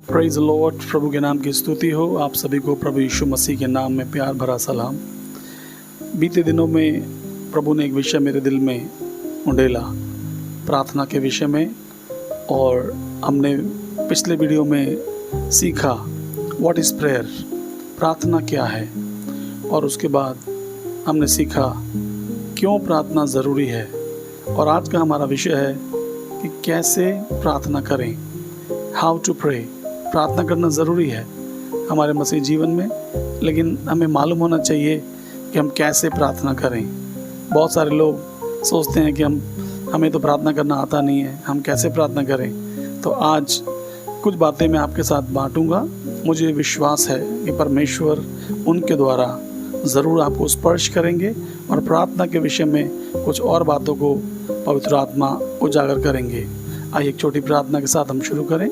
Praise Lord. प्रभु के नाम की स्तुति हो। आप सभी को प्रभु यीशु मसीह के नाम में प्यार भरा सलाम। बीते दिनों में प्रभु ने एक विषय मेरे दिल में उंडेला, प्रार्थना के विषय में, और हमने पिछले वीडियो में सीखा व्हाट इज़ प्रेयर, प्रार्थना क्या है, और उसके बाद हमने सीखा क्यों प्रार्थना ज़रूरी है। और आज का हमारा विषय है कि कैसे प्रार्थना करें, हाउ टू प्रे। प्रार्थना करना ज़रूरी है हमारे मसीह जीवन में, लेकिन हमें मालूम होना चाहिए कि हम कैसे प्रार्थना करें। बहुत सारे लोग सोचते हैं कि हमें तो प्रार्थना करना आता नहीं है, हम कैसे प्रार्थना करें। तो आज कुछ बातें मैं आपके साथ बांटूंगा। मुझे विश्वास है कि परमेश्वर उनके द्वारा ज़रूर आपको स्पर्श करेंगे और प्रार्थना के विषय में कुछ और बातों को पवित्र आत्मा उजागर करेंगे। आइए एक छोटी प्रार्थना के साथ हम शुरू करें।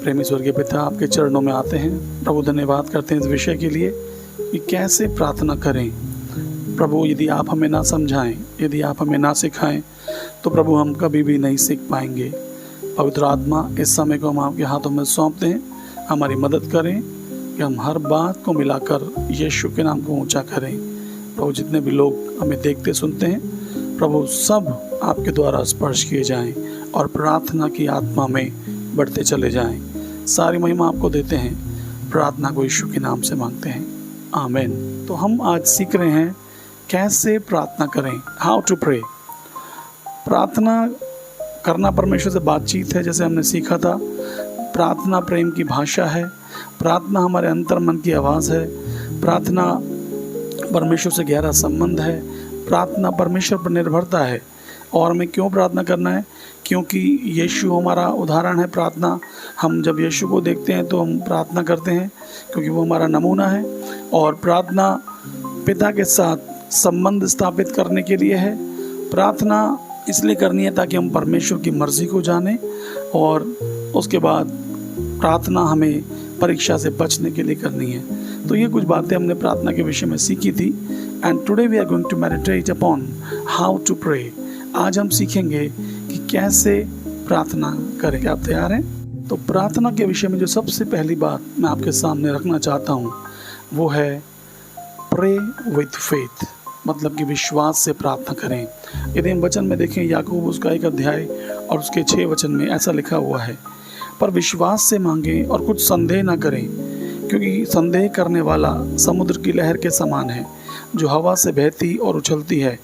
प्रेमी स्वर्गीय पिता, आपके चरणों में आते हैं प्रभु, धन्यवाद करते हैं इस विषय के लिए कि कैसे प्रार्थना करें। प्रभु, यदि आप हमें ना समझाएं, यदि आप हमें ना सिखाएं, तो प्रभु हम कभी भी नहीं सीख पाएंगे। पवित्र आत्मा, इस समय को हम आपके हाथों में सौंपते हैं। हमारी मदद करें कि हम हर बात को मिलाकर यीशु के नाम को ऊंचा करें। प्रभु, जितने भी लोग हमें देखते सुनते हैं, प्रभु सब आपके द्वारा स्पर्श किए जाएं और प्रार्थना की आत्मा में बढ़ते चले जाएं। सारी महिमा आपको देते हैं। प्रार्थना को यीशु के नाम से मांगते हैं, आमीन। तो हम आज सीख रहे हैं कैसे प्रार्थना करें, हाउ टू प्रे। प्रार्थना करना परमेश्वर से बातचीत है, जैसे हमने सीखा था। प्रार्थना प्रेम की भाषा है। प्रार्थना हमारे अंतर मन की आवाज़ है। प्रार्थना परमेश्वर से गहरा संबंध है। प्रार्थना परमेश्वर पर निर्भरता है। और हमें क्यों प्रार्थना करना है? क्योंकि यीशु हमारा उदाहरण है। प्रार्थना, हम जब यीशु को देखते हैं तो हम प्रार्थना करते हैं, क्योंकि वो हमारा नमूना है। और प्रार्थना पिता के साथ संबंध स्थापित करने के लिए है। प्रार्थना इसलिए करनी है ताकि हम परमेश्वर की मर्ज़ी को जानें, और उसके बाद प्रार्थना हमें परीक्षा से बचने के लिए करनी है। तो ये कुछ बातें हमने प्रार्थना के विषय में सीखी थी। And today we are going to meditate upon how to pray. आज हम सीखेंगे कि कैसे प्रार्थना करें। क्या आप तैयार हैं? तो प्रार्थना के विषय में जो सबसे पहली बात मैं आपके सामने रखना चाहता हूँ वो है प्रे विथ फेथ, मतलब कि विश्वास से प्रार्थना करें। यदि हम वचन में देखें, याकूब उसका 1 अध्याय और उसके 6 वचन में ऐसा लिखा हुआ है, पर विश्वास से मांगें और कुछ संदेह ना करें, क्योंकि संदेह करने वाला समुद्र की लहर के समान है, जो हवा से बहती और उछलती है।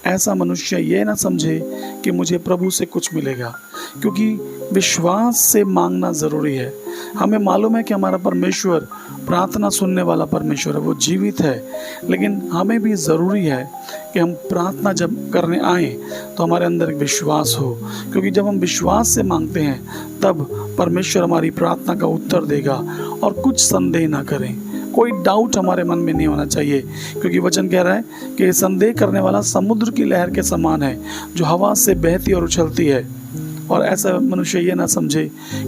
ऐसा मनुष्य ये ना समझे कि मुझे प्रभु से कुछ मिलेगा। क्योंकि विश्वास से मांगना ज़रूरी है। हमें मालूम है कि हमारा परमेश्वर प्रार्थना सुनने वाला परमेश्वर है, वो जीवित है। लेकिन हमें भी ज़रूरी है कि हम प्रार्थना जब करने आएँ तो हमारे अंदर एक विश्वास हो, क्योंकि जब हम विश्वास से मांगते हैं तब परमेश्वर हमारी प्रार्थना का उत्तर देगा। और कुछ संदेह ना करें, कोई डाउट हमारे मन में नहीं होना चाहिए, क्योंकि वचन कह रहा है कि संदेह करने वाला समुद्र की लहर के समान है, जो हवा से बहती और उछलती है। और ऐसा मनुष्य ये ना समझे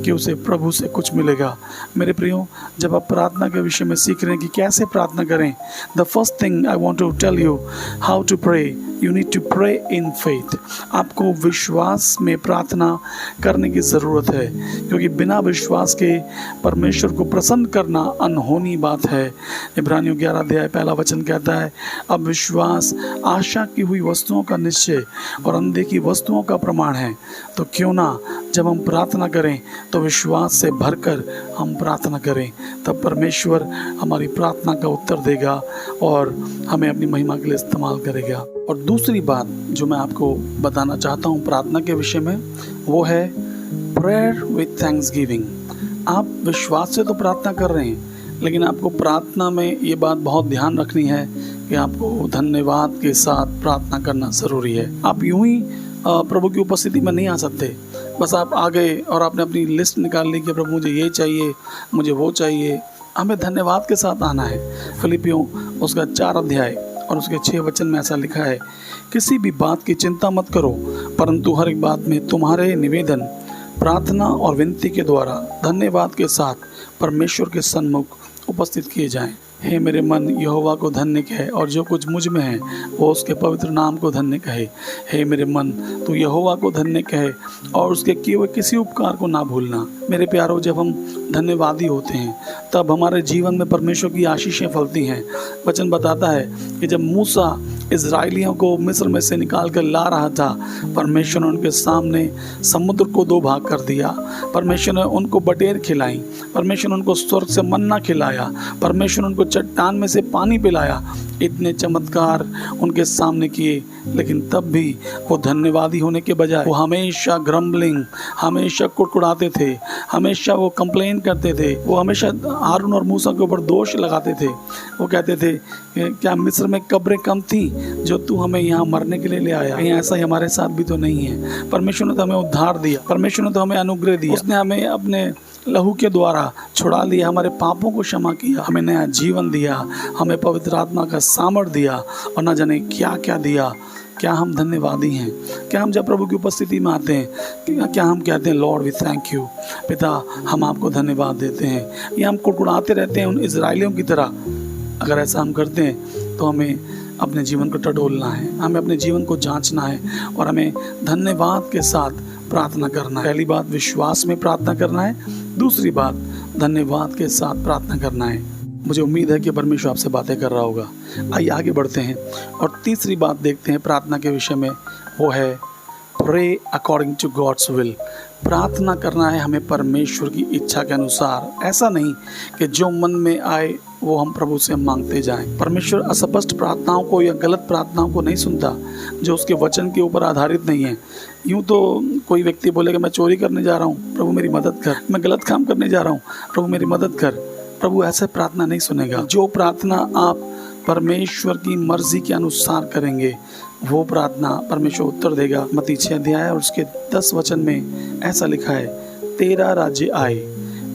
कि उसे प्रभु से कुछ मिलेगा। मेरे प्रियो, जब आप प्रार्थना के विषय में सीख रहे हैं कि कैसे प्रार्थना करें, the first thing I want to tell you how to pray, you need to pray in faith. आपको विश्वास में प्रार्थना करने की ज़रूरत है, क्योंकि बिना विश्वास के परमेश्वर को प्रसन्न करना अनहोनी बात है। इब्रानियों 11 अध्याय 1 वचन कहता है, अब विश्वास आशा की हुई वस्तुओं का निश्चय और अनदेखी वस्तुओं का प्रमाण है। तो क्यों ना जब हम प्रार्थना करें तो विश्वास से भरकर हम प्रार्थना करें, तब परमेश्वर हमारी प्रार्थना का उत्तर देगा और हमें अपनी महिमा के लिए इस्तेमाल करेगा। और दूसरी बात जो मैं आपको बताना चाहता हूँ प्रार्थना के विषय में, वो है प्रेयर विथ थैंक्सगिविंग। आप विश्वास से तो प्रार्थना कर रहे हैं, लेकिन आपको प्रार्थना में ये बात बहुत ध्यान रखनी है कि आपको धन्यवाद के साथ प्रार्थना करना ज़रूरी है। आप यूं ही प्रभु की उपस्थिति में नहीं आ सकते। बस आप आ गए और आपने अपनी लिस्ट निकाल ली कि प्रभु मुझे ये चाहिए, मुझे वो चाहिए। हमें धन्यवाद के साथ आना है। फिलिपियों उसका 4 अध्याय और उसके 6 वचन में ऐसा लिखा है, किसी भी बात की चिंता मत करो, परंतु हर एक बात में तुम्हारे निवेदन प्रार्थना और विनती के द्वारा धन्यवाद के साथ परमेश्वर के सन्मुख उपस्थित किए जाएं। हे मेरे मन यहोवा को धन्य कहे और जो कुछ मुझ में है वो उसके पवित्र नाम को धन्य कहे। हे मेरे मन तू यहोवा को धन्य कहे और उसके किए हुए किसी उपकार को ना भूलना। मेरे प्यारों, जब हम धन्यवादी होते हैं तब हमारे जीवन में परमेश्वर की आशीषें फलती हैं। वचन बताता है कि जब मूसा इज़राइलियों को मिस्र में से निकाल कर ला रहा था, परमेश्वर ने उनके सामने समुद्र को 2 भाग कर दिया। परमेश्वर ने उनको बटेर खिलाई, परमेश्वर ने उनको स्वर्ग से मन्ना खिलाया, परमेश्वर ने उनको चट्टान में से पानी पिलाया। इतने चमत्कार उनके सामने किए, लेकिन तब भी वो धन्यवादी होने के बजाय वो हमेशा ग्रम्बलिंग, हमेशा कुड़कुड़ाते थे, हमेशा वो कंप्लेन करते थे। वो हमेशा हारून और मूसा के ऊपर दोष लगाते थे। वो कहते थे क्या मिस्र में कब्रें कम थी जो तू हमें यहाँ मरने के लिए ले आया? कहीं ऐसा ही हमारे साथ भी तो नहीं है। परमेश्वर ने तो हमें उद्धार दिया, परमेश्वर ने तो हमें अनुग्रह दिया, उसने हमें अपने लहू के द्वारा छुड़ा लिया, हमारे पापों को क्षमा किया, हमें नया जीवन दिया, हमें पवित्र आत्मा का सामर्थ दिया और न जाने क्या क्या दिया। क्या हम धन्यवादी हैं? क्या हम जब प्रभु की उपस्थिति में आते हैं क्या हम कहते हैं लॉर्ड वी थैंक यू, पिता हम आपको धन्यवाद देते हैं, या हम कुड़कुड़ाते रहते हैं उन इजराइलियों की तरह? अगर ऐसा हम करते हैं तो हमें अपने जीवन को टटोलना है, हमें अपने जीवन को जांचना है और हमें धन्यवाद के साथ प्रार्थना करना है। पहली बात विश्वास में प्रार्थना करना है, दूसरी बात धन्यवाद के साथ प्रार्थना करना है। मुझे उम्मीद है कि परमेश्वर आपसे बातें कर रहा होगा। आइए आगे बढ़ते हैं और तीसरी बात देखते हैं प्रार्थना के विषय में, वो है pray according to God's will. प्रार्थना करना है हमें परमेश्वर की इच्छा के अनुसार। ऐसा नहीं कि जो मन में आए वो हम प्रभु से मांगते जाएं। परमेश्वर अस्पष्ट प्रार्थनाओं को या गलत प्रार्थनाओं को नहीं सुनता जो उसके वचन के ऊपर आधारित नहीं है। यूँ तो कोई व्यक्ति बोलेगा मैं चोरी करने जा रहा हूँ, प्रभु मेरी मदद कर, मैं गलत काम करने जा रहा हूँ, प्रभु मेरी मदद कर। प्रभु ऐसे प्रार्थना नहीं सुनेगा। जो प्रार्थना आप परमेश्वर की मर्जी के अनुसार करेंगे वो प्रार्थना परमेश्वर उत्तर देगा। मत्ती 6 अध्याय और उसके 10 वचन में ऐसा लिखा है, तेरा राज्य आए,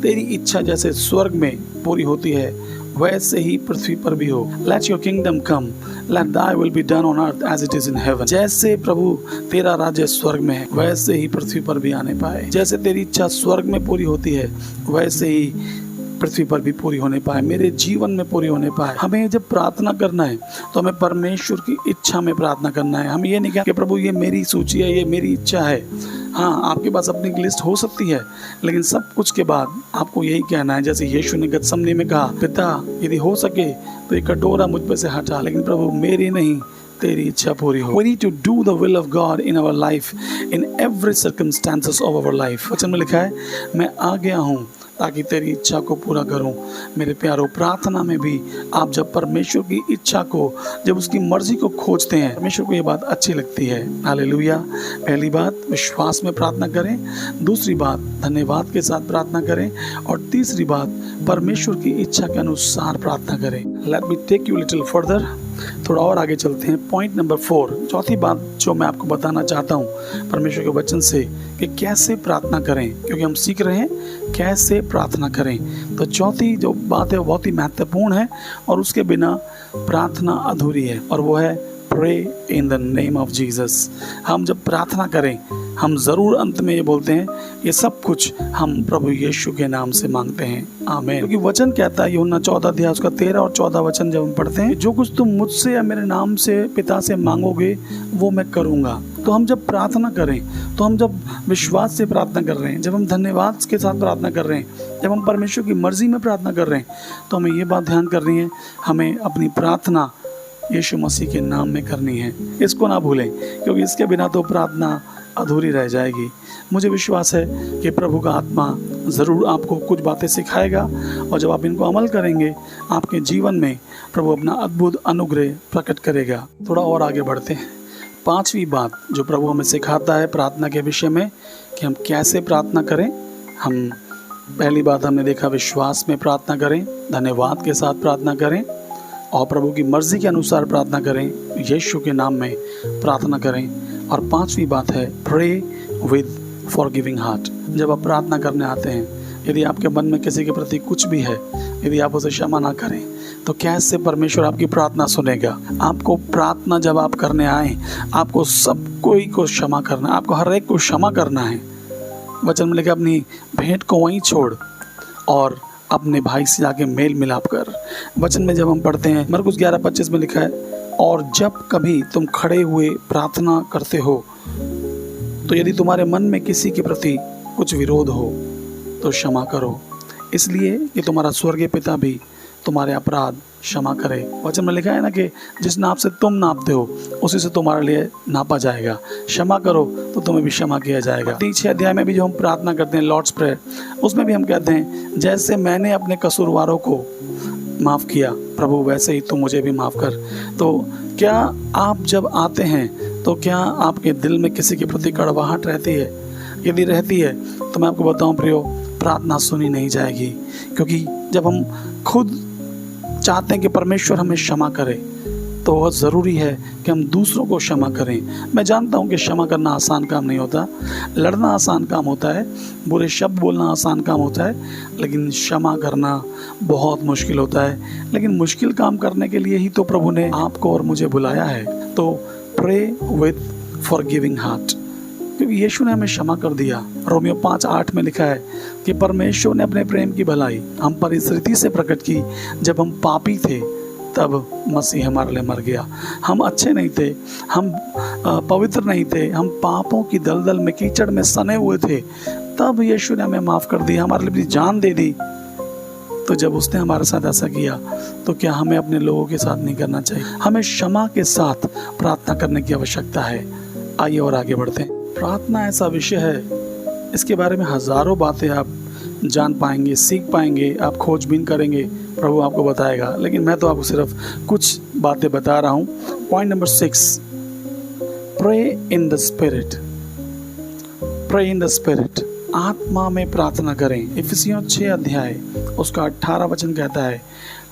तेरी इच्छा जैसे स्वर्ग में पूरी होती है वैसे ही पृथ्वी पर भी हो। Let your kingdom come, let thy will be done on earth as it is in heaven। जैसे प्रभु तेरा राज्य स्वर्ग में है वैसे ही पृथ्वी पर भी आने पाए। जैसे तेरी इच्छा स्वर्ग में पूरी होती है वैसे ही पृथ्वी पर भी पूरी होने पाए, मेरे जीवन में पूरी होने पाए। हमें जब प्रार्थना करना है तो हमें परमेश्वर की इच्छा में प्रार्थना करना है। हमें ये नहीं कहना कि प्रभु ये मेरी सूची है, ये मेरी इच्छा है। हाँ, आपके पास अपनी लिस्ट हो सकती है, लेकिन सब कुछ के बाद आपको यही कहना है जैसे यीशु ने गतसमनी में कहा, पिता यदि हो सके तो ये कटोरा मुझ पे से हटा, लेकिन प्रभु मेरी नहीं तेरी इच्छा पूरी हो। We need to do the will of God in our life in every circumstances of our life। वचन में लिखा है, मैं आ गया हूँ ताकि तेरी इच्छा को पूरा करूं। मेरे प्यारों, प्रार्थना में भी आप जब परमेश्वर की इच्छा को, जब उसकी मर्जी को खोजते हैं, परमेश्वर को ये बात अच्छी लगती है। हालेलुया। पहली बात विश्वास में प्रार्थना करें, दूसरी बात धन्यवाद के साथ प्रार्थना करें और तीसरी बात परमेश्वर की इच्छा के अनुसार प्रार्थना करें। Let me take you little further, थोड़ा और आगे चलते हैं। पॉइंट नंबर 4, चौथी बात जो मैं आपको बताना चाहता हूँ परमेश्वर के वचन से कि कैसे प्रार्थना करें, क्योंकि हम सीख रहे हैं कैसे प्रार्थना करें। तो चौथी जो बात है वो बहुत ही महत्वपूर्ण है और उसके बिना प्रार्थना अधूरी है, और वो है pray in the name of Jesus. हम जब प्रार्थना करें हम ज़रूर अंत में ये बोलते हैं ये सब कुछ हम प्रभु यीशु के नाम से मांगते हैं, आमीन। क्योंकि वचन कहता है यूहन्ना 14 अध्याय उसका 13 और 14 वचन जब हम पढ़ते हैं, जो कुछ तुम मुझसे या मेरे नाम से पिता से मांगोगे वो मैं करूँगा। तो हम जब प्रार्थना करें, तो हम जब विश्वास से प्रार्थना कर रहे हैं, जब हम धन्यवाद के साथ प्रार्थना कर रहे हैं, जब हम परमेश्वर की मर्जी में प्रार्थना कर रहे हैं, तो हमें ये बात ध्यान करनी है, हमें अपनी प्रार्थना यीशु मसीह के नाम में करनी है। इसको ना भूलें, क्योंकि इसके बिना तो प्रार्थना अधूरी रह जाएगी। मुझे विश्वास है कि प्रभु का आत्मा ज़रूर आपको कुछ बातें सिखाएगा और जब आप इनको अमल करेंगे आपके जीवन में प्रभु अपना अद्भुत अनुग्रह प्रकट करेगा। थोड़ा और आगे बढ़ते हैं। पांचवी बात जो प्रभु हमें सिखाता है प्रार्थना के विषय में कि हम कैसे प्रार्थना करें। हम पहली बात हमने देखा विश्वास में प्रार्थना करें, धन्यवाद के साथ प्रार्थना करें और प्रभु की मर्जी के अनुसार प्रार्थना करें, यीशु के नाम में प्रार्थना करें। और पांचवी बात है प्रे विद फॉरगिविंग हार्ट। जब आप प्रार्थना करने आते हैं, यदि आपके मन में किसी के प्रति कुछ भी है, यदि आप उसे क्षमा ना करें तो कैसे परमेश्वर आपकी प्रार्थना सुनेगा। आपको प्रार्थना जब आप करने आए, आपको सब कोई को क्षमा करना है, आपको हर एक को क्षमा करना है। वचन में लिखा अपनी भेंट को वहीं छोड़ और अपने भाई से जाके मेल मिलाप कर। वचन में जब हम पढ़ते हैं मरकुस 11:25 में लिखा है, और जब कभी तुम खड़े हुए प्रार्थना करते हो तो यदि तुम्हारे मन में किसी के प्रति कुछ विरोध हो तो क्षमा करो, इसलिए कि तुम्हारा स्वर्गीय पिता भी तुम्हारे अपराध क्षमा करे। वचन में लिखा है ना कि जिस नाप से तुम नापते हो उसी से तुम्हारे लिए नापा जाएगा। क्षमा करो तो तुम्हें भी क्षमा किया जाएगा। 6 अध्याय में भी जो हम प्रार्थना करते हैं लॉर्ड्स प्रेयर, उसमें भी हम कहते हैं जैसे मैंने अपने कसूरवारों को माफ़ किया प्रभु वैसे ही तुम मुझे भी माफ़ कर। तो क्या आप जब आते हैं तो क्या आपके दिल में किसी के प्रति कड़वाहट रहती है? यदि रहती है तो मैं आपको बताऊं प्रियो, प्रार्थना सुनी नहीं जाएगी, क्योंकि जब हम खुद चाहते हैं कि परमेश्वर हमें क्षमा करे तो बहुत ज़रूरी है कि हम दूसरों को क्षमा करें। मैं जानता हूं कि क्षमा करना आसान काम नहीं होता, लड़ना आसान काम होता है, बुरे शब्द बोलना आसान काम होता है, लेकिन क्षमा करना बहुत मुश्किल होता है। लेकिन मुश्किल काम करने के लिए ही तो प्रभु ने आपको और मुझे बुलाया है। तो प्रे विथ फॉरगिविंग हार्ट, क्योंकि यीशु ने हमें क्षमा कर दिया। रोमियो 5:8 में लिखा है कि परमेश्वर ने अपने प्रेम की भलाई हम पर इस रीति से प्रकट की, जब हम पापी थे तब मसीह हमारे लिए मर गया। हम अच्छे नहीं थे, हम पवित्र नहीं थे, हम पापों की दलदल में कीचड़ में सने हुए थे, तब यीशु ने हमें माफ़ कर दिया, हमारे लिए अपनी जान दे दी। तो जब उसने हमारे साथ ऐसा किया तो क्या हमें अपने लोगों के साथ नहीं करना चाहिए? हमें क्षमा के साथ प्रार्थना करने की आवश्यकता है। आइए और आगे बढ़ते हैं। प्रार्थना ऐसा विषय है, इसके बारे में हज़ारों बातें आप जान पाएंगे, सीख पाएंगे, आप खोजबीन करेंगे, प्रभु आपको बताएगा, लेकिन मैं तो आपको सिर्फ कुछ बातें बता रहा हूँ। Point number 6, pray in the spirit. Pray in the spirit, आत्मा में प्रार्थना करें। इफिसियों 6 अध्याय उसका 18 वचन कहता है,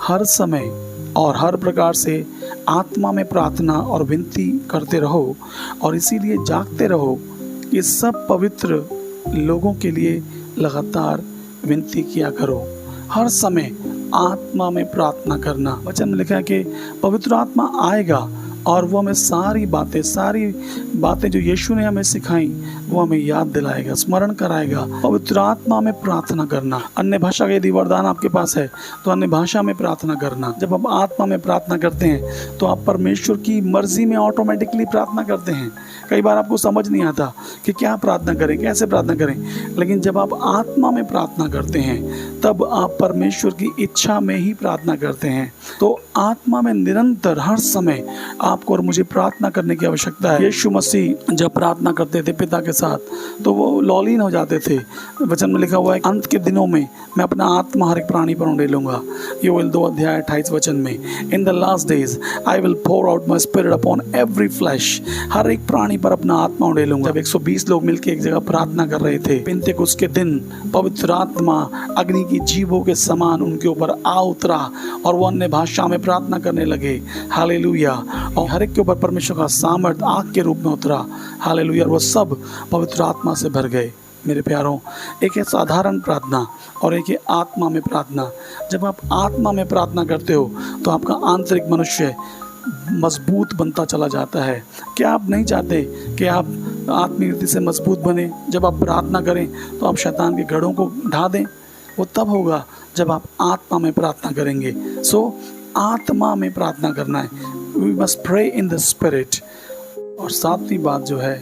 हर समय और हर प्रकार से आत्मा में प्रार्थना और विनती करते रहो और इसीलिए जागते रहो कि सब पवित्र लोगों के लिए लगातार विनती किया करो। हर समय आत्मा में प्रार्थना करना। वचन में लिखा है कि पवित्र आत्मा आएगा और वो हमें सारी बातें जो यीशु ने हमें सिखाई वो हमें याद दिलाएगा, स्मरण कराएगा। पवित्र आत्मा में प्रार्थना करना। अन्य भाषा का यदि वरदान आपके पास है तो अन्य भाषा में प्रार्थना करना। जब आप आत्मा में प्रार्थना करते हैं तो आप परमेश्वर की मर्जी में ऑटोमेटिकली प्रार्थना करते हैं। कई बार आपको समझ नहीं आता कि क्या प्रार्थना करें, कैसे प्रार्थना करें, लेकिन जब आप आत्मा में प्रार्थना करते हैं तब आप परमेश्वर की इच्छा में ही प्रार्थना करते हैं। तो आत्मा में निरंतर हर समय आपको और मुझे प्रार्थना करने की आवश्यकता है। यीशु मसीह जब प्रार्थना करते थे पिता के साथ तो वो लौलीन हो जाते थे। वचन में लिखा हुआ है, अंत के दिनों में मैं अपना आत्मा हर एक प्राणी पर उंडेलूंगा। योएल 2 अध्याय 28 वचन में, in the last days I will pour out my spirit upon every flesh. हर एक प्राणी पर अपना आत्मा उंडेलूंगा। जब 120 लोग मिलकर एक जगह प्रार्थना कर रहे थे पेंतेकुस्त के दिन, पवित्र आत्मा अग्नि की जीभों के समान उनके ऊपर आ उतरा और वो अन्य भाषा में प्रार्थना करने लगे। हालेलुया। और हर एक के ऊपर परमेश्वर का सामर्थ आग के रूप में उतरा। हालेलुया। और वो सब पवित्र आत्मा से भर गए। मेरे प्यारों, एक है साधारण प्रार्थना और एक है आत्मा में प्रार्थना। जब आप आत्मा में प्रार्थना करते हो तो आपका आंतरिक मनुष्य मजबूत बनता चला जाता है। क्या आप नहीं चाहते कि आप आत्मिक रीति से मजबूत बने? जब आप प्रार्थना करें तो आप शैतान के गढ़ों को ढा दें। वो तब होगा जब आप आत्मा में प्रार्थना करेंगे। सो आत्मा में प्रार्थना करना है। We must pray in the spirit. और सातवीं बात जो है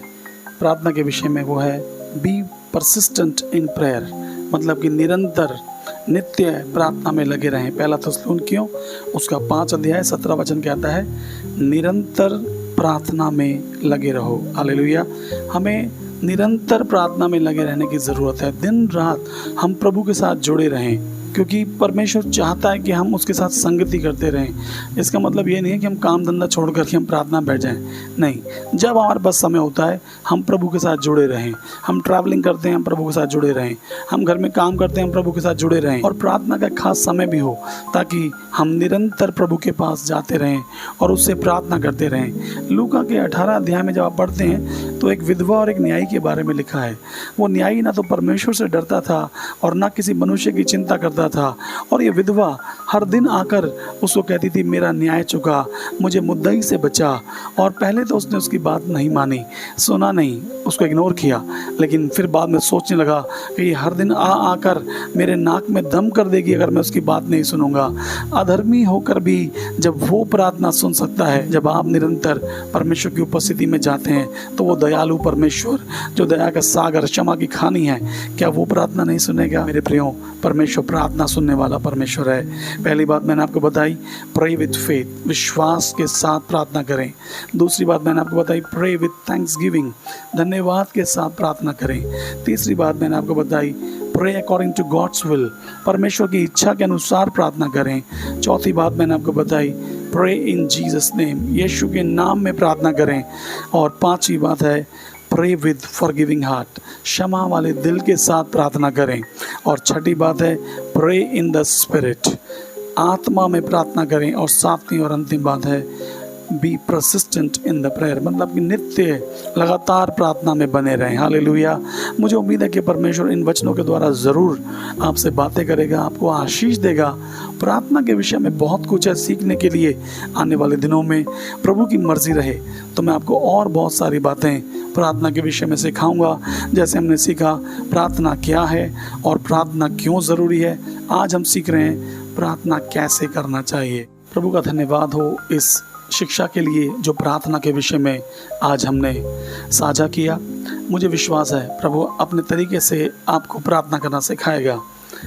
प्रार्थना के विषय में वो है बी परसिस्टेंट इन प्रेयर, मतलब कि निरंतर नित्य प्रार्थना में लगे रहें। पहला थिस्सलुनीकियों उसका 5 अध्याय 17 वचन कहता है, निरंतर प्रार्थना में लगे रहो। हालेलुया। हमें निरंतर प्रार्थना में लगे रहने की ज़रूरत है। दिन रात हम प्रभु के साथ जुड़े रहें, क्योंकि परमेश्वर चाहता है कि हम उसके साथ संगति करते रहें। इसका मतलब ये नहीं है कि हम काम धंधा छोड़ कर के हम प्रार्थना बैठ जाएं। नहीं, जब हमारे पास समय होता है हम प्रभु के साथ जुड़े रहें। हम ट्रैवलिंग करते हैं हम प्रभु के साथ जुड़े रहें। हम घर में काम करते हैं हम प्रभु के साथ जुड़े रहें। और प्रार्थना का खास समय भी हो ताकि हम निरंतर प्रभु के पास जाते रहें और उससे प्रार्थना करते रहें। लूका के 18 अध्याय में जब आप पढ़ते हैं तो एक विधवा और एक न्यायी के बारे में लिखा है। वो न्यायी ना तो परमेश्वर से डरता था और ना किसी मनुष्य की चिंता करता था, और ये विधवा हर दिन आकर उसको कहती थी मेरा न्याय चुका, मुझे मुद्दई से बचा। और पहले तो उसने उसकी बात नहीं मानी, सुना नहीं, उसको इग्नोर किया, लेकिन फिर बाद में सोचने लगा कि ये हर दिन आकर मेरे नाक में दम कर देगी अगर मैं उसकी बात नहीं सुनूंगा। अधर्मी होकर भी जब वो प्रार्थना सुन सकता है, जब आप निरंतर परमेश्वर की उपस्थिति में जाते हैं, तो वो दयालु परमेश्वर जो दया का सागर, क्षमा की खानी है, क्या वो प्रार्थना नहीं सुनेगा? मेरे प्रियो, परमेश्वर प्रार्थना सुनने वाला परमेश्वर है। पहली बात मैंने आपको बताई, प्रे विथ फेथ, विश्वास के साथ प्रार्थना करें। दूसरी बात मैंने आपको बताई, प्रे विथ थैंक्सगिविंग, धन्यवाद के साथ प्रार्थना करें। तीसरी बात मैंने आपको बताई, pray according to God's will, परमेश्वर की इच्छा के अनुसार प्रार्थना करें। चौथी बात मैंने आपको बताई, प्रे इन जीसस नेम, यीशु के नाम में प्रार्थना करें। और पांचवी बात है, प्रे विद फॉरगिविंग हार्ट, क्षमा वाले दिल के साथ प्रार्थना करें। और छठी बात है, प्रे इन द स्पिरिट, आत्मा में प्रार्थना करें। और सातवीं और अंतिम बात है, be persistent in the prayer, मतलब कि नित्य लगातार प्रार्थना में बने रहें। हालेलुया। मुझे उम्मीद है कि परमेश्वर इन वचनों के द्वारा ज़रूर आपसे बातें करेगा, आपको आशीष देगा। प्रार्थना के विषय में बहुत कुछ है सीखने के लिए। आने वाले दिनों में प्रभु की मर्जी रहे तो मैं आपको और बहुत सारी बातें प्रार्थना के विषय में सिखाऊंगा। जैसे हमने सीखा प्रार्थना क्या है और प्रार्थना क्यों ज़रूरी है, आज हम सीख रहे हैं प्रार्थना कैसे करना चाहिए। प्रभु का धन्यवाद हो इस शिक्षा के लिए जो प्रार्थना के विषय में आज हमने साझा किया। मुझे विश्वास है प्रभु अपने तरीके से आपको प्रार्थना करना सिखाएगा।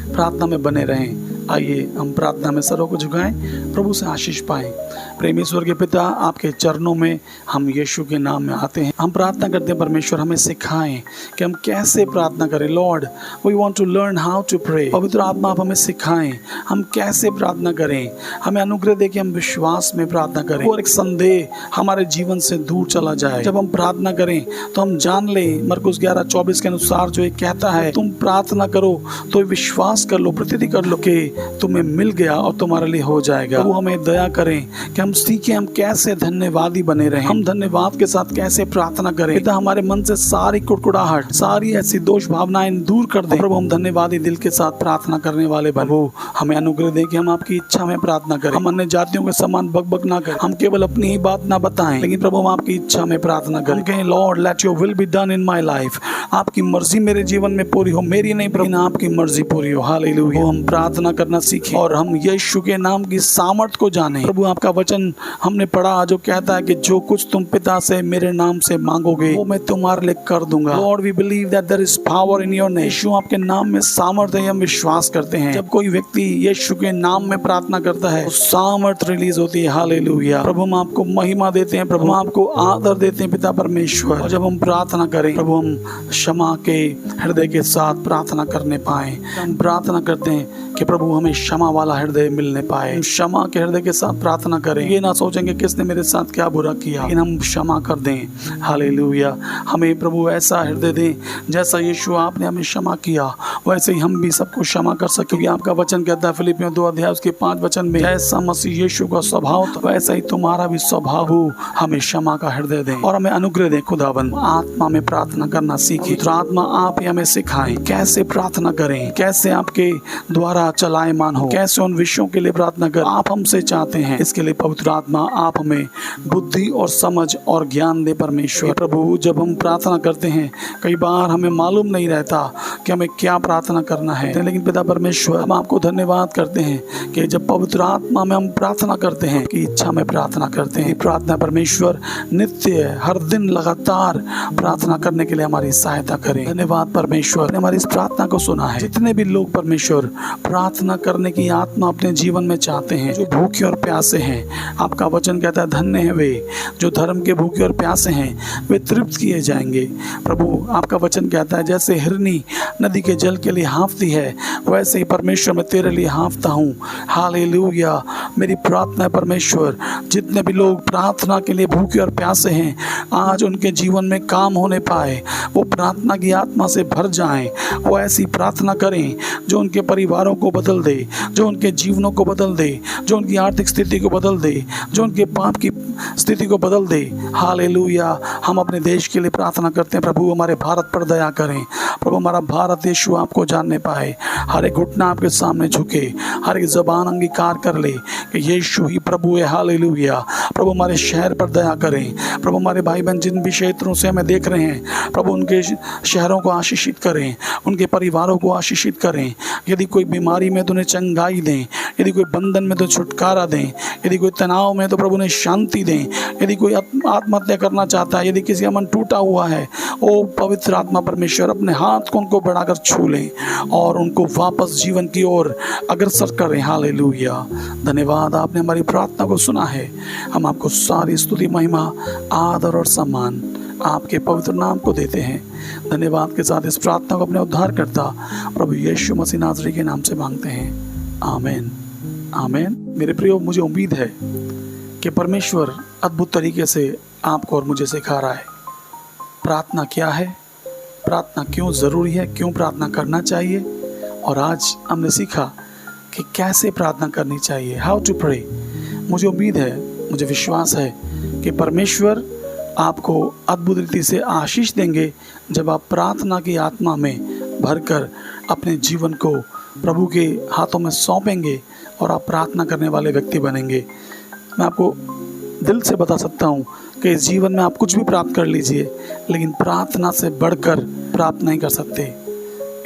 प्रार्थना में बने रहें। आइए हम प्रार्थना में सरों को झुकाएं, प्रभु से आशीष पाएं। प्रेमी ईश्वर के पिता, आपके चरणों में हम यीशु के नाम में आते हैं। हम प्रार्थना करते हैं परमेश्वर हमें सिखाएं कि हम कैसे प्रार्थना करें। Lord, we want to learn how to pray. पवित्र आत्मा आप हमें सिखाएं हम कैसे प्रार्थना करें। हमें अनुग्रह दे कि हम विश्वास में प्रार्थना करें और एक संदेह हमारे जीवन से दूर चला जाए। जब हम प्रार्थना करें तो हम जान लें, मरकुस 11:24 के अनुसार जो ये कहता है, तुम प्रार्थना करो तो विश्वास कर लो, प्रतीति कर लो कि तुम्हें मिल गया और तुम्हारे लिए हो जाएगा। वो हमें दया करें कि हम सीखें हम कैसे धन्यवादी बने रहें, हम धन्यवाद के साथ कैसे प्रार्थना करें। पिता, हमारे मन से सारी कुड़कुड़ाहट, सारी ऐसी दोष भावनाएं दूर कर दे। प्रभु, हम धन्यवादी दिल के साथ प्रार्थना करने वाले बने। प्रभु, हमें अनुग्रह दे कि हम आपकी इच्छा में प्रार्थना करें। हम अन्य जातियों के समान बकबक ना करें, हम केवल अपनी ही बात ना बताएं, लेकिन प्रभु हम आपकी इच्छा में प्रार्थना करें। कहें, Lord let your will be done in my life, आपकी मर्जी मेरे जीवन में पूरी हो, मेरी नहीं प्रभु आपकी मर्जी पूरी हो। हालेलुया। हम प्रार्थना करना सीखें और हम यीशु के नाम की सामर्थ को जानें। प्रभु, आपका वचन हमने पढ़ा जो कहता है कि जो कुछ तुम पिता से मेरे नाम से मांगोगे वो मैं तुम्हारे लिए कर दूंगा। Lord, we believe that there is power in your name. यीशु आपके नाम में सामर्थ है, हम विश्वास करते हैं। जब कोई व्यक्ति यीशु के नाम में प्रार्थना करता है तो सामर्थ रिलीज होती है। हालेलुया। प्रभु, हम आपको महिमा देते हैं, प्रभु हम आपको आदर देते हैं पिता परमेश्वर। और जब हम प्रार्थना करें प्रभु, हम क्षमा के हृदय के साथ प्रार्थना करने पाए। हम प्रार्थना करते हैं कि प्रभु हमें क्षमा वाला हृदय मिलने पाए। क्षमा के हृदय के साथ प्रार्थना करें, ये ना सोचेंगे किसने मेरे साथ क्या बुरा किया, लेकिन हम क्षमा कर दें। हालेलुया। हमें प्रभु ऐसा हृदय दें जैसा यीशु आपने हमें क्षमा किया वैसे ही हम भी सबको क्षमा कर सके। क्योंकि आपका वचन कहता है फिलिपियों 2:5 में, जैसा मसीह यीशु का स्वभाव था वैसा ही तुम्हारा भी स्वभाव हो। हमें क्षमा का हृदय दें और हमें अनुग्रह दें। खुदावन, आत्मा में प्रार्थना करना सीखें। आत्मा आप ही हमें सिखाएं कैसे प्रार्थना करें, कैसे आपके द्वारा चलायमान हो, कैसे उन विषयों के लिए प्रार्थना कर आप हमसे चाहते हैं। इसके लिए पवित्र आत्मा आप हमें बुद्धि और समझ और ज्ञान दे परमेश्वर। प्रभु, जब हम प्रार्थना करते हैं कई बार हमें मालूम नहीं रहता कि हमें क्या प्रार्थना करना है, लेकिन पिता परमेश्वर हम आपको धन्यवाद करते हैं कि जब पवित्र आत्मा में हम प्रार्थना करते हैं कि इच्छा में प्रार्थना करते हैं। प्रार्थना परमेश्वर नित्य हर दिन लगातार प्रार्थना करने के लिए हमारी सहायता करें। धन्यवाद परमेश्वर ने हमारी इस प्रार्थना को सुना है। जितने भी लोग परमेश्वर प्रार्थना करने की आत्मा अपने जीवन में चाहते हैं, जो भूखे और प्यासे हैं, आपका वचन कहता है धन्य है वे जो धर्म के भूखे और प्यासे हैं, वे तृप्त किए जाएंगे। प्रभु, आपका वचन कहता है जैसे हिरनी नदी के जल के लिए हाँफती है वैसे ही परमेश्वर मैं तेरे लिए हाँफता हूँ। हालेलुया। मेरी प्रार्थना है परमेश्वर, जितने भी लोग प्रार्थना के लिए भूखे और प्यासे हैं आज उनके जीवन में काम होने पाए, वो प्रार्थना की आत्मा से भर जाएं, वो ऐसी प्रार्थना करें जो उनके परिवारों को बदल दे, जो उनके जीवनों को बदल दे, जो उनकी आर्थिक स्थिति को बदल दे, जो उनके पाप की स्थिति को बदल दे। हालेलुया। हम अपने देश के लिए प्रार्थना करते हैं प्रभु, हमारे भारत पर दया करें। प्रभु हमारा भारत यीशु आपको जानने पाए, हर एक घुटना आपके सामने झुके, हर एक ज़बान अंगीकार कर ले कि यीशु ही प्रभु है। हालेलुया। प्रभु हमारे शहर पर दया करें। प्रभु हमारे भाई बहन जिन भी क्षेत्रों से हमें देख रहे हैं, प्रभु उनके शहरों को आशीषित करें, उनके परिवारों को आशीषित करें। यदि कोई बीमारी में तो उन्हें चंगाई दें, यदि कोई बंधन में तो छुटकारा दें, यदि कोई तनाव में तो प्रभु उन्हें शांति दें, यदि कोई आत्महत्या करना चाहता है, यदि किसी का मन टूटा हुआ है, ओ पवित्र आत्मा परमेश्वर अपने हाथ को उनको बढ़ाकर छू लें और उनको वापस जीवन की ओर अग्रसर करें। हालेलुया। धन्यवाद, आपने हमारी प्रार्थना को सुना है। हम आपको सारी स्तुति, महिमा, आदर और सम्मान आपके पवित्र नाम को देते हैं। धन्यवाद के साथ इस प्रार्थना को अपने उद्धारकर्ता प्रभु यीशु मसीह नाज़री के नाम से मांगते हैं। आमीन, आमीन। मेरे प्रियो, मुझे उम्मीद है कि परमेश्वर अद्भुत तरीके से आपको और मुझे सिखा रहा है प्रार्थना क्या है, प्रार्थना क्यों ज़रूरी है, क्यों प्रार्थना करना चाहिए। और आज हमने सीखा कि कैसे प्रार्थना करनी चाहिए, हाउ टू प्रे। मुझे उम्मीद है, मुझे विश्वास है कि परमेश्वर आपको अद्भुत रीति से आशीष देंगे जब आप प्रार्थना की आत्मा में भरकर अपने जीवन को प्रभु के हाथों में सौंपेंगे और आप प्रार्थना करने वाले व्यक्ति बनेंगे। मैं आपको दिल से बता सकता हूँ कि इस जीवन में आप कुछ भी प्राप्त कर लीजिए, लेकिन प्रार्थना से बढ़कर प्राप्त नहीं कर सकते।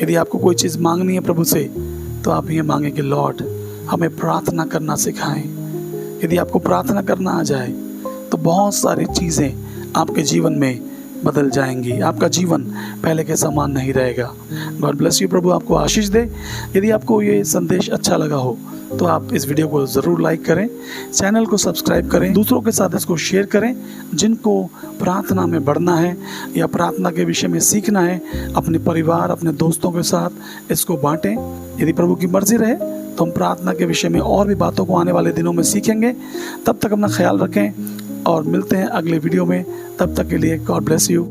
यदि आपको कोई चीज़ मांगनी है प्रभु से, तो आप ये मांगें कि लॉर्ड हमें प्रार्थना करना सिखाएं। यदि आपको प्रार्थना करना आ जाए तो बहुत सारी चीज़ें आपके जीवन में बदल जाएंगी, आपका जीवन पहले के समान नहीं रहेगा। God bless you. प्रभु आपको आशीष दे। यदि आपको ये संदेश अच्छा लगा हो तो आप इस वीडियो को ज़रूर लाइक करें, चैनल को सब्सक्राइब करें, दूसरों के साथ इसको शेयर करें। जिनको प्रार्थना में बढ़ना है या प्रार्थना के विषय में सीखना है, अपने परिवार, अपने दोस्तों के साथ इसको बांटें। यदि प्रभु की मर्जी रहे तो हम प्रार्थना के विषय में और भी बातों को आने वाले दिनों में सीखेंगे। तब तक अपना ख्याल रखें और मिलते हैं अगले वीडियो में। तब तक के लिए गॉड ब्लेस यू।